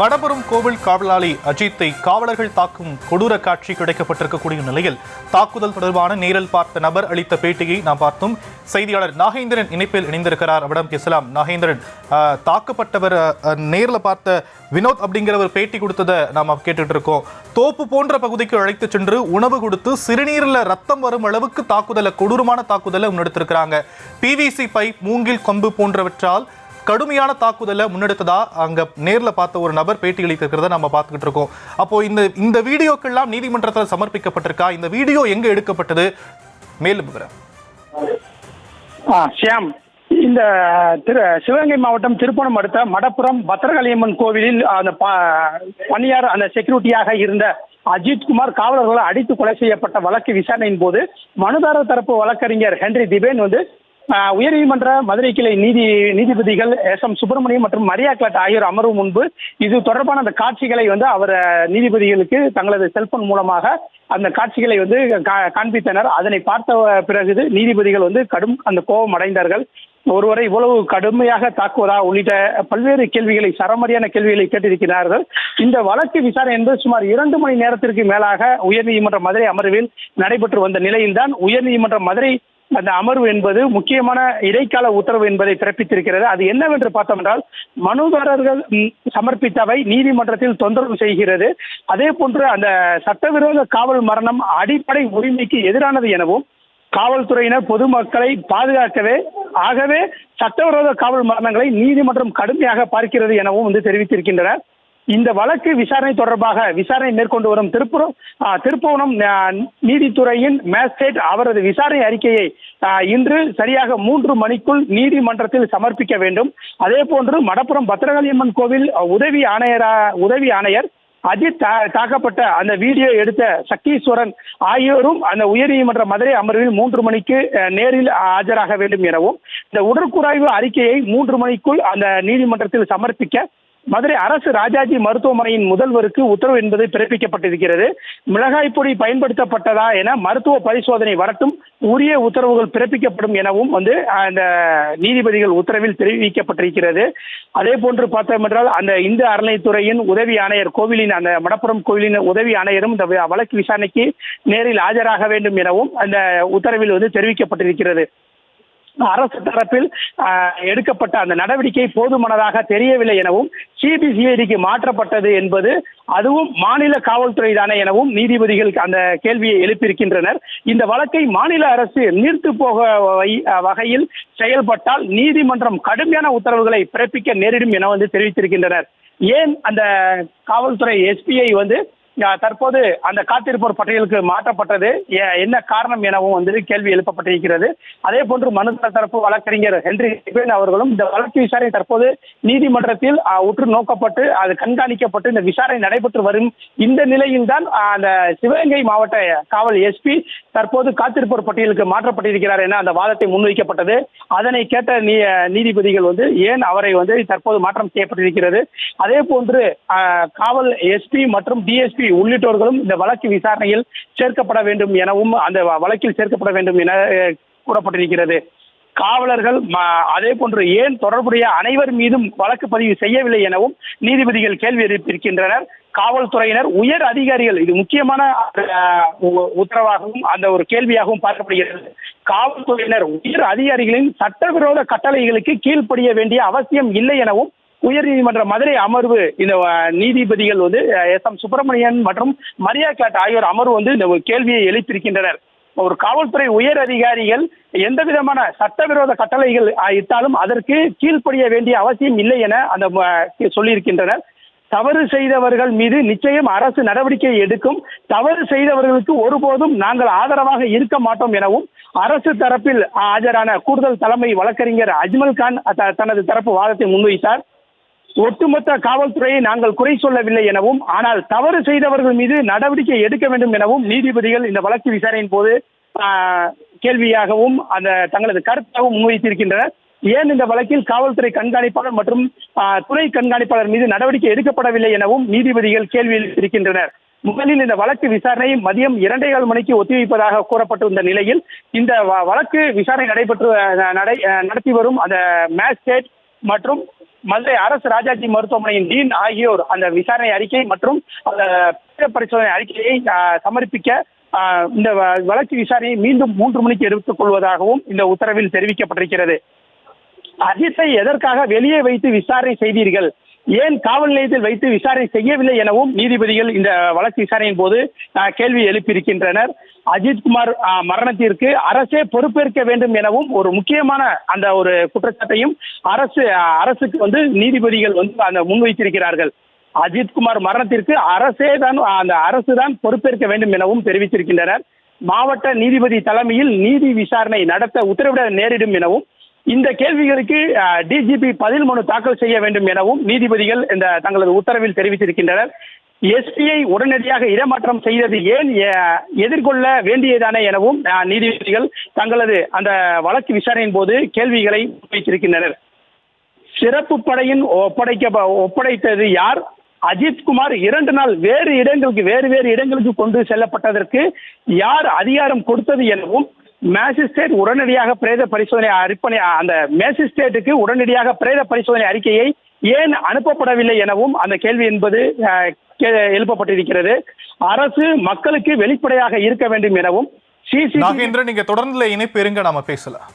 மடப்புரம் கோவில் காவலாளி அஜித்தை காவலர்கள் தாக்கும் கொடூர காட்சி கிடைக்கப்பட்டிருக்கக்கூடிய நிலையில் தாக்குதல் தொடர்பான நேரில் பார்த்த நபர் அளித்த பேட்டியை நாம் பார்த்தோம். செய்தியாளர் நாகேந்திரன் இணைப்பில் இணைந்திருக்கிறார். அவரிடம் பேசலாம். நாகேந்திரன், தாக்கப்பட்டவர் நேரில் பார்த்த வினோத் அப்படிங்கிறவர் பேட்டி கொடுத்ததை நாம கேட்டுட்டு இருக்கோம். தோப்பு போன்ற பகுதிக்கு அழைத்து சென்று உணவு கொடுத்து சிறுநீரில் ரத்தம் வரும் அளவுக்கு தாக்குதலை, கொடூரமான தாக்குதலை முன்னெடுத்திருக்கிறாங்க. பிவிசி பைப், மூங்கில் கொம்பு போன்றவற்றால் கடுமையான தாக்குதலை முன்னெடுத்ததா அங்க நேர்ல பார்த்த ஒரு நபர் பேட்டி அளித்திருக்கிறத நம்ம பார்த்துக்கிட்டு இருக்கோம். அப்போ இந்த வீடியோக்கெல்லாம் நீதிமன்றத்தில் சமர்ப்பிக்கப்பட்டிருக்கா? இந்த வீடியோ எங்க எடுக்கப்பட்டது? மேலும் விவரம். ஷியாம், இந்த சிவகங்கை மாவட்டம் திருப்பணம் அடுத்த மடப்புரம் பத்திரகாளியம்மன் கோவிலில் அந்த பணியார் அந்த செக்யூரிட்டியாக இருந்த அஜித்குமார் காவலர்களால் அடித்து கொலை செய்யப்பட்ட வழக்கு விசாரணையின் போது மனுதாரர் தரப்பு வழக்கறிஞர் ஹென்றி திபேன் உயர்நீதிமன்ற மதுரை கிளை நீதிபதிகள் எஸ்.எம். சுப்பிரமணியம் மற்றும் மரியா கிளாட் ஆகியோர் அமர்வு முன்பு இது தொடர்பான அந்த காட்சிகளை அவர் நீதிபதிகளுக்கு தங்களது செல்போன் மூலமாக அந்த காட்சிகளை காண்பித்தனர். அதனை பார்த்த பிறகு நீதிபதிகள் கடும் அந்த கோபம் அடைந்தார்கள். ஒருவரை இவ்வளவு கடுமையாக தாக்குவதா உள்ளிட்ட பல்வேறு கேள்விகளை, சரமாரியான கேள்விகளை கேட்டிருக்கிறார்கள். இந்த வழக்கு விசாரணை என்பது சுமார் 2 மணி நேரத்திற்கு மேலாக உயர்நீதிமன்ற மதுரை அமர்வில் நடைபெற்று வந்த நிலையில்தான் உயர்நீதிமன்ற மதுரை அந்த அமர்வு என்பது முக்கியமான இடைக்கால உத்தரவு என்பதை பிறப்பித்திருக்கிறது. அது என்னவென்று பார்த்தோம் என்றால், மனுதாரர்கள் சமர்ப்பித்தவை நீதிமன்றத்தில் தொந்தரவு செய்கிறது, அதே போன்று அந்த சட்டவிரோத காவல் மரணம் அடிப்படை உரிமைக்கு எதிரானது எனவும் காவல்துறையினர் பொதுமக்களை பாதுகாக்கவே ஆகவே சட்டவிரோத காவல் மரணங்களை நீதிமன்றம் கடுமையாக பார்க்கிறது எனவும் தெரிவித்திருக்கின்றனர். இந்த வழக்கு விசாரணை தொடர்பாக விசாரணை மேற்கொண்டு வரும் திருப்புவனம் நீதித்துறையின் மேஜிஸ்ட்ரேட் அவரது விசாரணை அறிக்கையை இன்று சரியாக 3 மணிக்குள் நீதிமன்றத்தில் சமர்ப்பிக்க வேண்டும். அதே போன்று மடப்புரம் பத்திரகாளியம்மன் கோவில் உதவி ஆணையர் அஜித் தாக்கப்பட்ட அந்த வீடியோ எடுத்த சக்தீஸ்வரன் ஆகியோரும் அந்த உயர்நீதிமன்ற மதுரை அமர்வில் 3 மணிக்கு நேரில் ஆஜராக வேண்டும் எனவும் இந்த உடற்கூறாய்வு அறிக்கையை 3 மணிக்குள் அந்த நீதிமன்றத்தில் சமர்ப்பிக்க மதுரை அரசு ராஜாஜி மருத்துவமனையின் முதல்வருக்கு உத்தரவு என்பது பிறப்பிக்கப்பட்டிருக்கிறது. மிளகாய் பொடி பயன்படுத்தப்பட்டதா என மருத்துவ பரிசோதனை வரட்டும், உரிய உத்தரவுகள் பிறப்பிக்கப்படும் எனவும் அந்த நீதிபதிகள் உத்தரவில் தெரிவிக்கப்பட்டிருக்கிறது. அதே போன்று பார்த்தோம் என்றால், அந்த இந்து அறநிலைத்துறையின் உதவி ஆணையர் கோவிலின் அந்த மடப்புரம் கோவிலின் உதவி ஆணையரும் இந்த வழக்கு விசாரணைக்கு நேரில் ஆஜராக வேண்டும் எனவும் அந்த உத்தரவில் தெரிவிக்கப்பட்டிருக்கிறது. அரசு தரப்பில் எடுக்கப்பட்ட அந்த நடவடிக்கை போதுமானதாக தெரியவில்லை எனவும் சிபிசிஐடிக்கு மாற்றப்பட்டது என்பது அதுவும் மாநில காவல்துறை தானே எனவும் நீதிபதிகள் அந்த கேள்வியை எழுப்பியிருக்கின்றனர். இந்த வழக்கை மாநில அரசு நீர்த்து போக வகையில் செயல்பட்டால் நீதிமன்றம் கடுமையான உத்தரவுகளை பிறப்பிக்க நேரிடும் என தெரிவித்திருக்கின்றனர். ஏன் அந்த காவல்துறை எஸ்பியை தற்போது அந்த காத்திருப்போர் பட்டியலுக்கு மாற்றப்பட்டது, என்ன காரணம் எனவும் கேள்வி எழுப்பப்பட்டிருக்கிறது. அதே போன்று மனுதாரர் தரப்பு வழக்கறிஞர் ஹென்றி திபேன் அவர்களும் இந்த வழக்கு விசாரணை தற்போது நீதிமன்றத்தில் உற்று நோக்கப்பட்டு அது கண்காணிக்கப்பட்டு இந்த விசாரணை நடைபெற்று வரும் இந்த நிலையில் தான் அந்த சிவகங்கை மாவட்ட காவல் எஸ்பி தற்போது காத்திருப்போர் பட்டியலுக்கு மாற்றப்பட்டிருக்கிறார் என அந்த வாதத்தை முன்வைக்கப்பட்டது. அதனை கேட்ட நீதிபதிகள் ஏன் அவரை தற்போது மாற்றம் செய்யப்பட்டிருக்கிறது, அதே போன்று காவல் எஸ்பி மற்றும் டிஎஸ்பி உள்ளிட்டோர்களும் இந்த வழக்கு விசாரணையில் சேர்க்கப்பட வேண்டும் எனவும் அந்த வழக்கில் சேர்க்கப்பட வேண்டும் என கூறப்பட்டிருக்கிறது. காவலர்கள் அதே போன்று ஏன் தொடர்புடைய அனைவர் மீதும் வழக்கு பதிவு செய்யவில்லை எனவும் நீதிபதிகள் கேள்வி எழுப்பியிருக்கின்றனர். காவல்துறையினர் உயர் அதிகாரிகள், இது முக்கியமான உத்தரவாகவும் அந்த ஒரு கேள்வியாகவும் பார்க்கப்படுகிறது. காவல்துறையினர் உயர் அதிகாரிகளின் சட்டவிரோத கட்டளைகளுக்கு கீழ்ப்படிய வேண்டிய அவசியம் இல்லை எனவும் உயர்நீதிமன்ற மதுரை அமர்வு இந்த நீதிபதிகள் எஸ்.எம். சுப்பிரமணியன் மற்றும் மரியா கிளாட் ஆகியோர் அமர்வு இந்த கேள்வியை எழுப்பியிருக்கின்றனர். ஒரு காவல்துறை உயர் அதிகாரிகள் எந்த விதமான சட்டவிரோத கட்டளைகள் இட்டாலும் அதற்கு கீழ்ப்படிய வேண்டிய அவசியம் இல்லை என அந்த சொல்லியிருக்கின்றனர். தவறு செய்தவர்கள் மீது நிச்சயம் அரசு நடவடிக்கை எடுக்கும், தவறு செய்தவர்களுக்கு ஒருபோதும் நாங்கள் ஆதரவாக இருக்க மாட்டோம் எனவும் அரசு தரப்பில் ஆஜரான கூடுதல் தலைமை வழக்கறிஞர் அஜ்மல் கான் தனது தரப்பு வாதத்தை முன்வைத்தார். ஒட்டுமொத்த காவல்துறையை நாங்கள் குறை சொல்லவில்லை எனவும், ஆனால் தவறு செய்தவர்கள் மீது நடவடிக்கை எடுக்க வேண்டும் எனவும் நீதிபதிகள் இந்த வழக்கு விசாரணையின் போது கேள்வியாகவும் அந்த தங்களது கருத்தாகவும் முன்வைத்திருக்கின்றனர். ஏன் இந்த வழக்கில் காவல்துறை கண்காணிப்பாளர் மற்றும் துணை கண்காணிப்பாளர் மீது நடவடிக்கை எடுக்கப்படவில்லை எனவும் நீதிபதிகள் கேள்வி எழுப்பியிருக்கின்றனர். முதலில் இந்த வழக்கு விசாரணை மதியம் 2:15 மணிக்கு ஒத்திவைப்பதாக கூறப்பட்டிருந்த நிலையில் இந்த வழக்கு விசாரணை நடத்தி வரும் அந்த மேஜிஸ்ட்ரேட் மற்றும் மதுரை அரசு ராஜாஜி மருத்துவமனையின் டீன் ஆகியோர் அந்த விசாரணை அறிக்கை மற்றும் அந்த பிரேத பரிசோதனை அறிக்கையை சமர்ப்பிக்க இந்த வழக்கு விசாரணையை மீண்டும் 3 மணிக்கு எடுத்துக் கொள்வதாகவும் இந்த உத்தரவில் தெரிவிக்கப்பட்டிருக்கிறது. அஜித்தை எதற்காக வெளியே வைத்து விசாரணை செய்தீர்கள், ஏன் காவல் நிலையத்தில் வைத்து விசாரணை செய்யவில்லை எனவும் நீதிபதிகள் இந்த வழக்கு விசாரணையின் போது கேள்வி எழுப்பியிருக்கின்றனர். அஜித்குமார் மரணத்திற்கு அரசே பொறுப்பேற்க வேண்டும் எனவும் ஒரு முக்கியமான அந்த ஒரு குற்றச்சாட்டையும் அரசுக்கு நீதிபதிகள் அந்த முன்வைத்திருக்கிறார்கள். அஜித்குமார் மரணத்திற்கு அரசு தான் பொறுப்பேற்க வேண்டும் எனவும் தெரிவித்திருக்கின்றனர். மாவட்ட நீதிபதி தலைமையில் நீதி விசாரணை நடத்த உத்தரவிட நேரிடும் எனவும் இந்த கேள்விகளுக்கு டிஜிபி பதில் மனு தாக்கல் செய்ய வேண்டும் எனவும் நீதிபதிகள் இந்த தங்களது உத்தரவில் தெரிவித்திருக்கின்றனர். எஸ்பியை உடனடியாக இடமாற்றம் செய்தது ஏன் எதிர்கொள்ள வேண்டியதானே எனவும் நீதிபதிகள் தங்களது அந்த வழக்கு விசாரணையின் போது கேள்விகளை வைத்திருக்கின்றனர். சிறப்பு படையின் ஒப்படைத்தது யார், அஜித்குமார் 2 நாள் வேறு இடங்களுக்கு கொண்டு செல்லப்பட்டதற்கு யார் அதிகாரம் கொடுத்தது எனவும் மேஜிஸ்ட்ரேட் உடனடியாக பிரேத பரிசோதனை அந்த மேஜிஸ்ட்ரேட்டுக்கு உடனடியாக பிரேத பரிசோதனை அறிக்கையை ஏன் அனுப்பப்படவில்லை எனவும் அந்த கேள்வி என்பது எழுப்பப்பட்டிருக்கிறது. அரசு மக்களுக்கு வெளிப்படையாக இருக்க வேண்டும் எனவும் நாகேந்திரன், நீங்க தொடர்ந்து இணைப்பு இருங்க, நாம பேசலாம்.